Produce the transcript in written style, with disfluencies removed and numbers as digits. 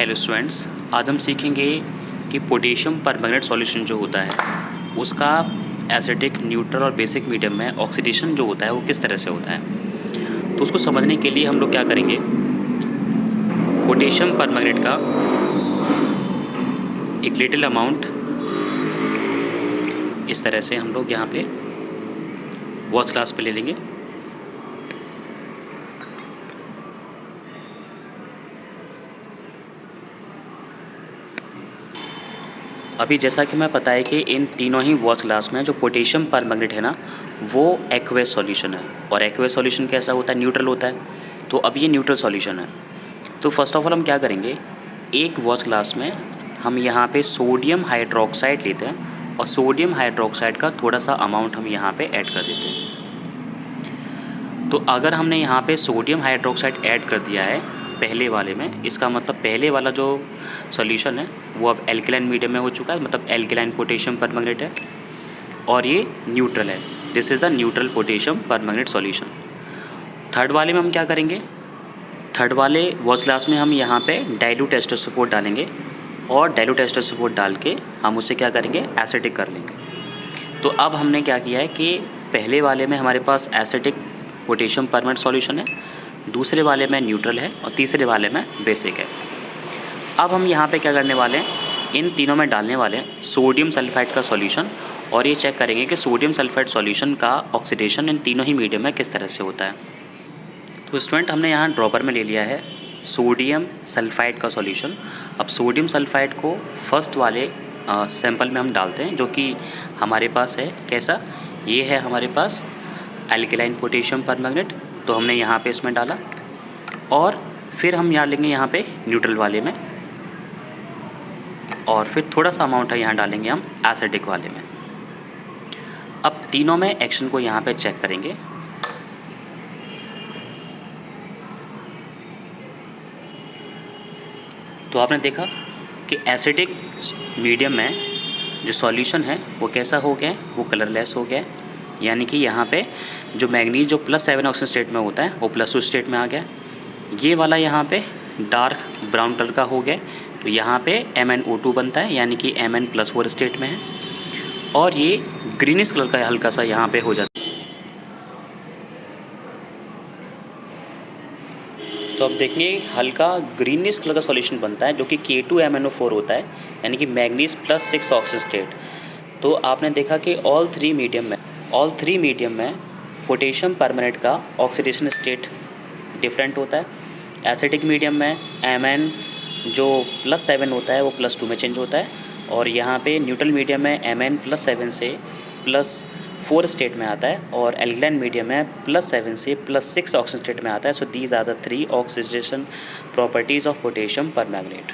Hello students, आज हम सीखेंगे कि पोटेशियम परमैंगनेट सॉल्यूशन जो होता है उसका एसिडिक, न्यूट्रल और बेसिक मीडियम में ऑक्सीडेशन जो होता है वो किस तरह से होता है। तो उसको समझने के लिए हम लोग क्या करेंगे, पोटेशियम परमैंगनेट का एक लिटिल अमाउंट इस तरह से हम लोग यहाँ पे वॉच ग्लास पे ले लेंगे। अभी जैसा कि मैं पता है कि इन तीनों ही वॉच ग्लास में जो पोटेशियम परमैंगनेट है ना, वो एक्वेस सॉल्यूशन है। और एक्वेस सॉल्यूशन कैसा होता है? न्यूट्रल होता है। तो अब ये न्यूट्रल सॉल्यूशन है। तो फर्स्ट ऑफ ऑल हम क्या करेंगे, एक वॉच ग्लास में हम यहाँ पे सोडियम हाइड्रोक्साइड लेते हैं और सोडियम हाइड्रोक्साइड का थोड़ा सा अमाउंट हम यहाँ पे ऐड कर देते हैं। तो अगर हमने यहाँ पे सोडियम हाइड्रोक्साइड ऐड कर दिया है पहले वाले में, इसका मतलब पहले वाला जो सॉल्यूशन है वो अब एल्कलाइन मीडियम में हो चुका है, मतलब एल्कलाइन पोटेशियम परमैंगनेट है और ये न्यूट्रल है। This is the neutral potassium permanganate solution. Third वाले में हम क्या करेंगे, थर्ड वाले वॉच ग्लास में हम यहाँ पे डाइल्यूट एस्टर सपोर्ट डालेंगे और डाइल्यूट एस्टर सपोर्ट डाल के हम उसे क्या करेंगे, एसिडिक कर लेंगे। तो अब हमने क्या किया है कि पहले वाले में हमारे पास एसिडिक पोटेशियम परमैंगनेट सॉल्यूशन है, दूसरे वाले में न्यूट्रल है और तीसरे वाले में बेसिक है। अब हम यहाँ पे क्या करने वाले हैं, इन तीनों में डालने वाले हैं सोडियम सल्फाइड का सॉल्यूशन और ये चेक करेंगे कि सोडियम सल्फाइड सॉल्यूशन का ऑक्सीडेशन इन तीनों ही मीडियम में किस तरह से होता है। तो स्टूडेंट, हमने यहाँ ड्रॉपर में ले लिया है सोडियम सल्फाइड का सॉल्यूशन। अब सोडियम सल्फाइड को फर्स्ट वाले सैंपल में हम डालते हैं, जो कि हमारे पास है कैसा, ये है हमारे पास एल्कलाइन पोटेशियम परमैंगनेट। तो हमने यहाँ पे इसमें डाला और फिर हम यहाँ लेंगे यहाँ पे न्यूट्रल वाले में और फिर थोड़ा सा अमाउंट है यहाँ डालेंगे हम एसिडिक वाले में। अब तीनों में एक्शन को यहाँ पे चेक करेंगे। तो आपने देखा कि एसिडिक मीडियम में जो सॉल्यूशन है वो कैसा हो गया, वो कलरलेस हो गया, यानी कि यहाँ पे जो मैग्नीज जो +7 ऑक्सीजन स्टेट में होता है वो +2 स्टेट में आ गया। ये वाला यहाँ पे डार्क ब्राउन कलर का हो गया, तो यहाँ पे MnO2 बनता है, यानी कि Mn+4 स्टेट में है। और ये ग्रीनिश कलर का हल्का सा यहाँ पे हो जाता है। तो अब देखिए हल्का ग्रीनिश कलर का सॉल्यूशन बनता है, जो कि K2MnO4 होता है, यानी कि मैग्नीज +6 ऑक्सीजन स्टेट। तो आपने देखा कि ऑल थ्री मीडियम में पोटेशियम परमैंगनेट का ऑक्सीडेशन स्टेट डिफरेंट होता है। एसिडिक मीडियम में Mn जो +7 होता है वो +2 में चेंज होता है, और यहाँ पे न्यूट्रल मीडियम में Mn +7 से +4 स्टेट में आता है, और एल्कलाइन मीडियम में +7 से +6 ऑक्सीजन स्टेट में आता है। So these are the 3 oxidation properties of potassium permanganate.